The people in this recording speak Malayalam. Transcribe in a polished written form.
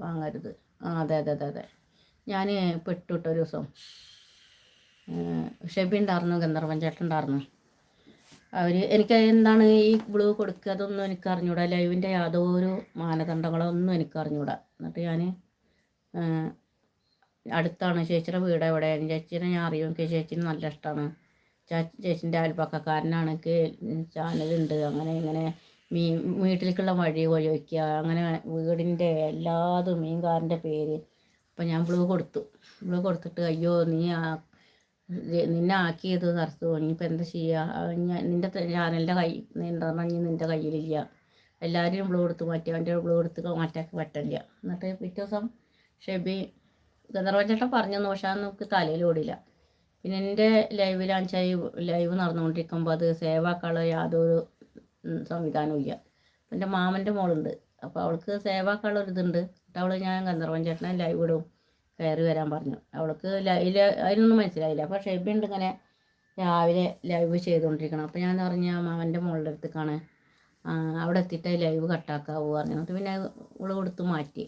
വാങ്ങരുത്. അതെ അതെ അതെ അതെ. ഞാൻ പെട്ടുട്ടോ ഒരു ദിവസം. ഷെബി ഉണ്ടായിരുന്നു, ഗന്ധർവൻ ചേട്ടൻ ഉണ്ടായിരുന്നു. എനിക്ക് എന്താണ് ഈ ബ്ലൂ കൊടുക്കുക അതൊന്നും എനിക്ക് അറിഞ്ഞൂടാ. ലൈവിൻ്റെ യാതൊരു മാനദണ്ഡങ്ങളൊന്നും എനിക്ക് അറിഞ്ഞൂടാ. എന്നിട്ട് ഞാൻ അടുത്താണ് ചേച്ചിയുടെ വീട് എവിടെ, ചേച്ചീനെ ഞാൻ അറിയും, എനിക്ക് ചേച്ചീനെ നല്ല ഇഷ്ടമാണ്, ചേച്ചിൻ്റെ അയൽപ്പക്കക്കാരനാണ്, എനിക്ക് ചാനലുണ്ട്, അങ്ങനെ ഇങ്ങനെ വീട്ടിലേക്കുള്ള വഴി വയ്ക്കുക, അങ്ങനെ വീടിൻ്റെ എല്ലാതും മീൻകാരൻ്റെ പേര്. അപ്പം ഞാൻ ബ്ലൂ കൊടുത്തിട്ട് അയ്യോ നിന്നെ ആക്കിയത് കറുത്തു പോണി, ഇപ്പം എന്താ ചെയ്യുക, നിൻ്റെ ചാനലിൻ്റെ നിൻ്റെ കയ്യിലില്ല, എല്ലാവരും ബ്ലൂ കൊടുത്ത് മാറ്റി, അവൻ്റെ ബ്ലൂ കൊടുത്ത് മാറ്റാൻ പറ്റില്ല. എന്നിട്ട് പിറ്റേ ദിവസം ഷെബി ഗന്ധർവൻ ചേട്ടൻ പറഞ്ഞു, പക്ഷേ അത് നമുക്ക് തലയിൽ ഓടില്ല. പിന്നെ എൻ്റെ ലൈവ് നടന്നുകൊണ്ടിരിക്കുമ്പോൾ അത് സേവ് ആക്കാനുള്ള യാതൊരു സംവിധാനവും ഇല്ല. എൻ്റെ മാമൻ്റെ മോളുണ്ട്, അപ്പോൾ അവൾക്ക് സേവ് ആക്കാനുള്ള ഒരു ഇതുണ്ട്. എന്നിട്ട് അവൾ ഞാൻ ഗന്ധർവൻ ചേട്ടനെ ലൈവ് ഇടും, കയറി വരാൻ പറഞ്ഞു. അവൾക്ക് അതിനൊന്നും മനസ്സിലായില്ല. അപ്പോൾ ഷെബി ഉണ്ട് ഇങ്ങനെ രാവിലെ ലൈവ് ചെയ്തുകൊണ്ടിരിക്കണം. അപ്പോൾ ഞാൻ പറഞ്ഞ മാമൻ്റെ മോളുടെ അടുത്തേക്കാണ്, അവിടെ എത്തിയിട്ട് ലൈവ് കട്ടാക്കാവൂ പറഞ്ഞു. എന്നിട്ട് പിന്നെ അവൾ കൊടുത്ത് മാറ്റി.